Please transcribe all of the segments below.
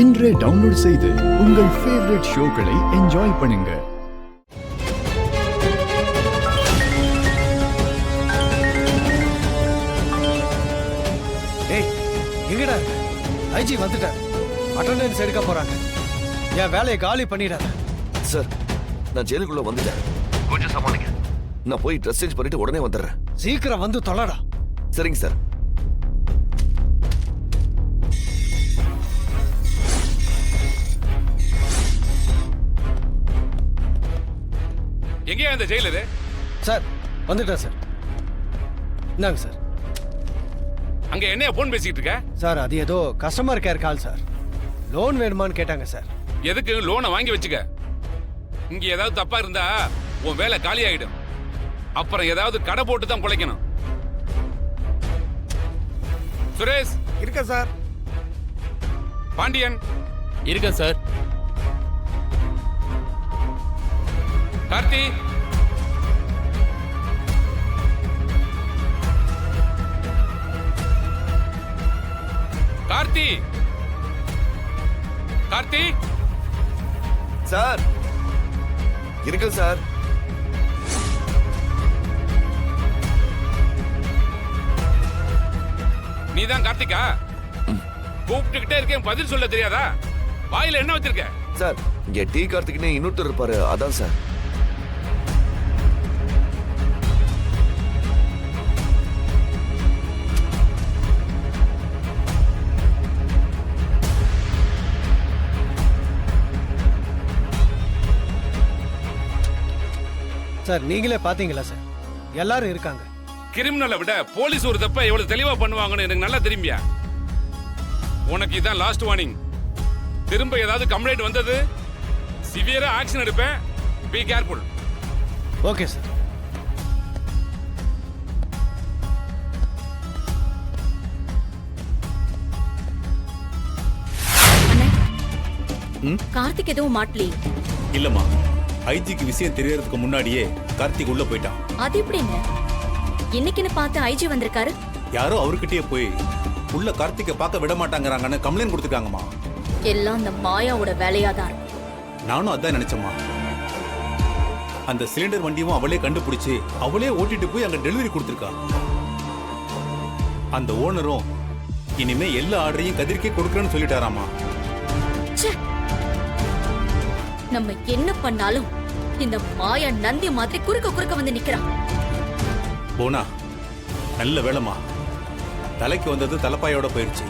இன்றே டவுன்லோட் செய்து உங்கள் ஃபேவரட் ஷோக்களை என்ஜாய் பண்ணுங்க. ஏய் எங்கடா ஐஜி வந்துட்டார். அட்டெண்டன்ஸ் எடுக்க போறாங்க. என் வேலையை காலி பண்ணிடாத. சார், நான் ஜெயிலுக்குள்ள வந்துட்டேன். கொஞ்சம் சமாளிங்க. நான் போய் ட்ரெஸ் சேஞ்ச் பண்ணிட்டு உடனே வந்துடுறேன். சீக்கிரம் வந்து தொலைடா. சரிங்க சார். எங்கேயா இந்த ஜெயிலரு? சார் வந்துட்டேன் சார். இந்தாங்க சார். அங்க என்னையா போன் பேசிக்கிட்டு இருக்க? சார் அது ஏதோ customer care call sir. Loan வேணுமான்னு கேட்டாங்க சார். எதுக்கு லோனை வாங்கி வச்சுக்க. இங்க ஏதாவது தப்பா இருந்தா உன் வேலை காலி ஆயிடும். அப்புறம் ஏதாவது கடை போட்டு தான் பிழைக்கணும். சுரேஷ் இருக்க சார். பாண்டியன் இருக்க சார். கார்த்தி கார்த்தி கார்த்தி சார் இருக்கு சார். நீதான் கார்த்திகா? கூப்பிட்டுக்கிட்டே இருக்கேன், பதில் சொல்ல தெரியாதா? வாயில என்ன வச்சிருக்க? சார் இங்க டீ கார்த்திக்னு இன்னொருத்தர் இருப்பாரு, அதான் சார். சார் நீங்களே பாத்தீங்களா சார், எல்லாரும் இருக்காங்க. கிரிமினலை விட போலீஸ் ஒரு தப்ப எவ்வளவு தெளிவா பண்ணுவாங்கன்னு எனக்கு நல்லா தெரியுமியா. உனக்கு இதான் லாஸ்ட் வார்னிங். திரும்ப ஏதாவது கம்ப்ளைண்ட் வந்தது சிவியரா ஆக்ஷன் எடுப்பேன். Be careful. Okay sir. Karthik எதுவும் மாட்டலி? இல்லம்மா, ஐஜிக்கு விஷயம் தெரியறதுக்கு முன்னாடியே கார்த்திக் உள்ள போயிட்டான். அது எப்படின்னு இன்னைக்குன்னு பார்த்து ஐஜி வந்திருக்காரு. யாரோ அவர்கிட்டயே போய் உள்ள கார்த்திகை பார்க்க விட மாட்டாங்கறாங்கன்னு கம்ப்ளைண்ட் கொடுத்துருக்காங்கம்மா. எல்லாம் அந்த மாயாவோட வேலையாதான் இருக்கும். நானும் அதான் நினைச்சேம்மா. அந்த சிலிண்டர் வண்டியும் அவளே கண்டுபிடிச்சு அவளே ஓட்டிட்டு போய் அங்க டெலிவரி கொடுத்துருக்கா. அந்த ஓனரும் இனிமே எல்லா ஆர்டரையும் கதிர்க்கே கொடுக்கறேன்னு சொல்லிட்டாராமா. நம்ம என்ன பண்ணாலும் இந்த மாயா நந்தி மாதிரி குறுக்க வந்து நிக்கிறான். போனா நல்ல வேலைமா, தலைக்கு வந்தது தலைப்பாயோட போயிடுச்சு.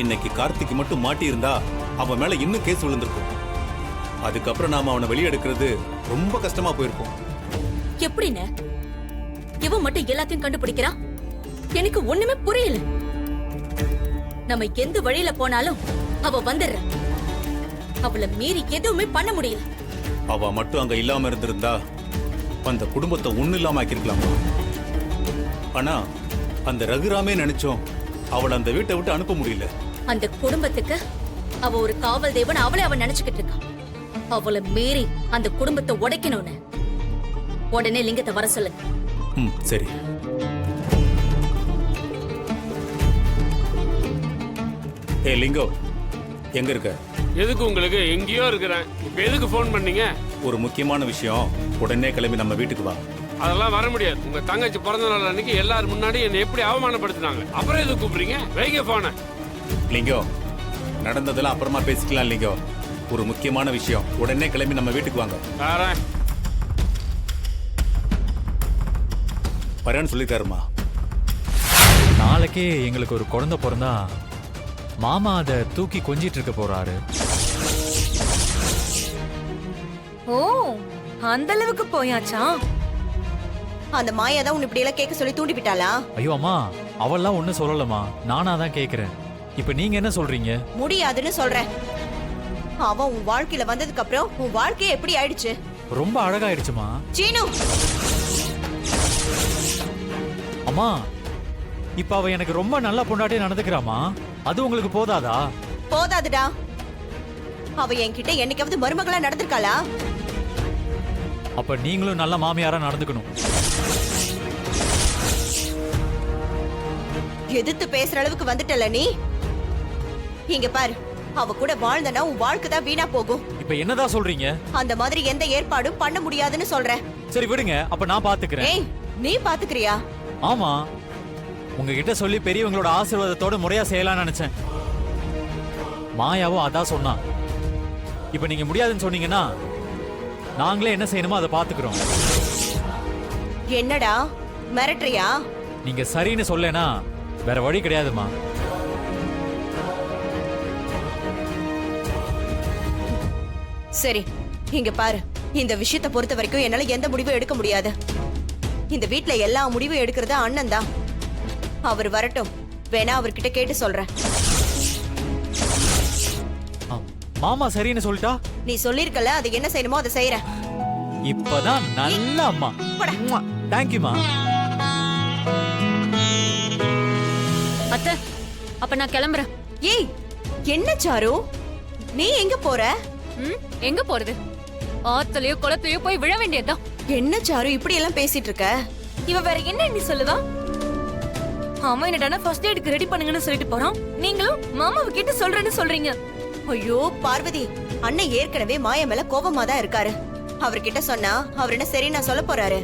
இன்னைக்கு கார்த்திக் மட்டும் மாட்டி இருந்தா அவன் மேல இன்னும் கேஸ் விழுந்திருக்கும். அதுக்கப்புறம் நாம அவனை வெளியே எடுக்கிறது ரொம்ப கஷ்டமா போயிருக்கும். எப்படின்னு இவன் மட்டும் எல்லாத்தையும் கண்டுபிடிக்கிறான்? எனக்கு ஒண்ணுமே புரியல. நம்ம எந்த வழியில போனாலும் அவ வந்துடுற. அவளை மீறி எதுவுமே பண்ண முடியல. அவ மட்டும் அங்க இல்லாம இருந்திருந்தா அந்த குடும்பத்தை ஒண்ணு இல்லாம ஆக்கிருக்கலாமா. ஆனா அந்த ரகுராமே நினைச்சோம் அவளை அந்த வீட்டை விட்டு அனுப்ப முடியல. அந்த குடும்பத்துக்கு அவ ஒரு காவல் தேவன் அவளை அவன் நினைச்சுக்கிட்டு இருக்கான். அவளை மீறி அந்த குடும்பத்தை உடைக்கணும்னு உடனே லிங்கத்தை வர சொல்லுங்க. சரி. ஏ லிங்கம், எங்க இருக்க? எதுக்கு உங்களுக்கு? எங்கேயோ இருக்கிறேன். இப்ப எதுக்கு போன் பண்ணீங்க? ஒரு முக்கியமான விஷயம், உடனே கிளம்பி நம்ம வீட்டுக்கு வா. அதெல்லாம் வர முடியாது. உங்க தங்கச்சி பிறந்த நாள் அன்னைக்கு எல்லாரும் முன்னாடி என்னை எப்படி அவமானப்படுத்தினாங்க. அப்புறம் எதுக்கு கூப்பிடுறீங்க? வைங்க போன. லிங்கம், நடந்ததெல்லாம் அப்புறமா பேசிக்கலாம். லிங்கம், ஒரு முக்கியமான விஷயம், உடனே கிளம்பி நம்ம வீட்டுக்கு வாங்க. வரேன்னு சொல்லிட்டாருமா. நாளைக்கே எங்களுக்கு ஒரு குழந்தை பிறந்தா மாமா அதை தூக்கி கொஞ்சிட்டு இருக்க போறாரு. ஓ, அந்த அளவுக்கு போயாச்சா? அந்த மாயா தான் உன்னை இப்படி எல்லாம் கேட்க சொல்லி தூண்டி விட்டாளா? ஐயோ அம்மா, அவெல்லாம் ஒன்னும் சொல்லலமா, நானா தான் கேக்குறேன். இப்ப நீங்க என்ன சொல்றீங்க? முடியாதுன்னு சொல்றேன். அவன் உன் வாழ்க்கையில வந்ததுக்கு அப்புறம் உன் வாழ்க்கையே எப்படி ஆயிடுச்சு? ரொம்ப அழகாயிடுச்சுமா. சீனு, அம்மா, இப்ப அவ எனக்கு ரொம்ப நல்ல பொண்டாட்டியே நடந்துக்கிறாமா. அது உங்களுக்கு போதாதா? போதாதுடா. அவ என்கிட்ட என்னைக்காவது மருமகளா நடந்திருக்காளா? அப்ப நீங்களும் நல்ல மாமியாரா நடந்துக்கணும். எதிர்த்து பேசுற அளவுக்கு வந்துட்டல நீ. இங்க பாரு, அவ கூட வாழ்ந்தனா உன் வாழ்க்கை தான் வீணா போகும். இப்ப என்னதான் சொல்றீங்க? அந்த மாதிரி எந்த ஏற்பாடும் பண்ண முடியாதுன்னு சொல்றேன். சரி விடுங்க, அப்ப நான் பாத்துக்கிறேன். ஏய், நீ பாத்துக்கிறியா? ஆமா, உங்ககிட்ட சொல்லி பெரியவங்களோட ஆசீர்வாதத்தோட முறையா செய்யலாம்னு நினைச்சேன். மாயாவும் அதான் சொன்னா. இப்ப நீங்க முடியாதுன்னு சொன்னீங்கன்னா நாங்களே என்ன செய்யணுமோ அதை பாத்துக்கிறோம். என்னடா மிரட்டுறியா? நீங்க சரின்னு சொல்லேனா வேற வழி கிடையாதுமா. சரி, இங்க பாரு. இந்த விஷயத்தை பொறுத்த வரைக்கும் என்னால எந்த முடிவும் எடுக்க முடியாது. இந்த வீட்ல எல்லா முடிவும் எடுக்கிறது அண்ணன் தான். அவர் வரட்டும், வேணா அவர்கிட்ட கேட்டு சொல்றேன். மாமா சரின்னு சொல்லிட்டா? நீ சொல்லிருக்கல, அது என்ன செய்யணுமோ அதை செய்யறேன். இப்பதான் நல்ல அம்மா. தேங்க்யூமா. அத்தை, அப்ப நான் கிளம்புறேன். ஏய், என்ன சாரு, நீ எங்க போற? எங்க போறது? ஆத்தலையோ குளத்தையோ போய் விழ வேண்டியதுதான். என்ன சாரு இப்படி எல்லாம் பேசிட்டு இருக்க? இவ வேற என்ன நீ சொல்லுவா? அவன் என்னடானா ஃபர்ஸ்ட் எய்டுக்கு ரெடி பண்ணுங்கன்னு சொல்லிட்டு போறான். நீங்களும் மாமாவை கிட்ட சொல்றேன்னு சொல்றீங்க. ஐயோ பார்வதி, அண்ணன் ஏற்கனவே மாயா மேல கோபமா தான் இருக்காரு. அவர்கிட்ட சொன்னா அவர் என்ன சரி நான் சொல்ல போறாரு?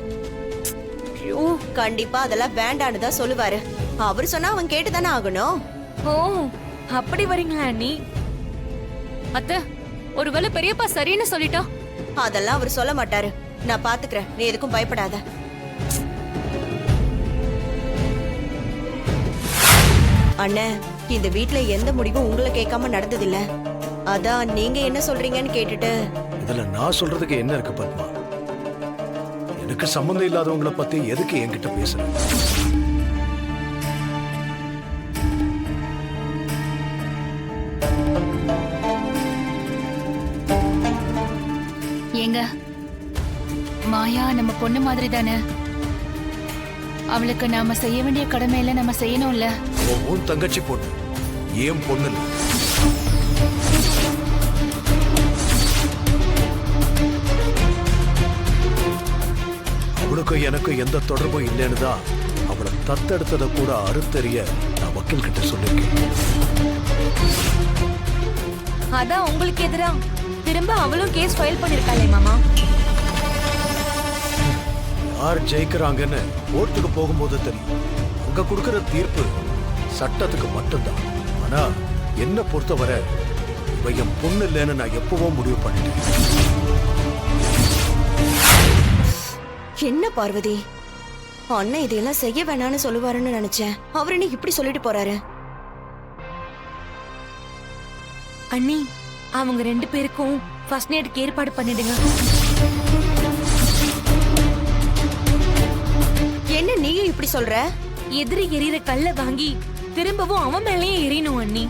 ஐயோ, கண்டிப்பா அதெல்லாம் வேண்டான்னு தான் சொல்லுவாரு. அவர் சொன்னா அவன் கேட்டுதானே ஆகணும். ஓ, அப்படி வரீங்களா நீ? அத்தை, ஒருவேளை பெரியப்பா சரின்னு சொல்லிட்டா? அதெல்லாம் அவர் சொல்ல மாட்டாரு. நான் பாத்துக்கிறேன், நீ எதுக்கும் பயப்படாத. அண்ணே, இந்த வீட்ல எந்த முடிவும் உங்களை கேட்காம நடந்ததில்ல. அதான் நீங்க என்ன சொல்றீங்கன்னு கேட்டுட்டு. இதுல நான் சொல்றதுக்கு என்ன இருக்கு பத்மா? எனக்கு சம்பந்தம் இல்லாதவங்கள பத்தி எதுக்கு என்கிட்ட பேசுற? ஏங்க, மாயா நம்ம பொண்ணு மாதிரி தானே. அவளுக்கு நாம செய்ய வேண்டிய கடமையில நம்ம செய்யணும்ல. உன் தங்கச்சி பொண்ணு, ஏன் பொண்ணு இல்ல. அவளுக்கும் எனக்கும் எந்த தொடர்பும் இல்லைன்னு தான் அவளை தத்தெடுத்ததை கூட அறுத்தறிய நான் வக்கீல் கிட்ட சொல்லிருக்கேன். அதான் உங்களுக்கு எதிரா திரும்ப அவளும் கேஸ் ஃபைல் பண்ணிருக்காளே மாமா. யார் ஜெயிக்கிறாங்கன்னு கோர்ட்டுக்கு போகும்போது தெரியும். அங்க கொடுக்கிற தீர்ப்பு சட்டத்துக்கு மட்டும்தான். ஆனா என்ன பொறுத்தவரை இவ என் பொண்ணு இல்லைன்னு நான் எப்பவோ முடிவு பண்ணிட்டேன். என்ன பார்வதி, அண்ணன் இதையெல்லாம் செய்ய வேணாம்னு சொல்லுவாருன்னு நினைச்சேன். அவர் என்ன இப்படி சொல்லிட்டு போறாரு? அண்ணி, அவங்க 2 பேருக்கும் ஃபர்ஸ்ட் நைட்டுக்கு ஏற்பாடு பண்ணிடுங்க. என்ன நீயும் இப்படி சொல்ற? எதிரி எறிகிற கல்ல வாங்கி திரும்பவும் அவன் மேலேயே எறியணும் அண்ணி.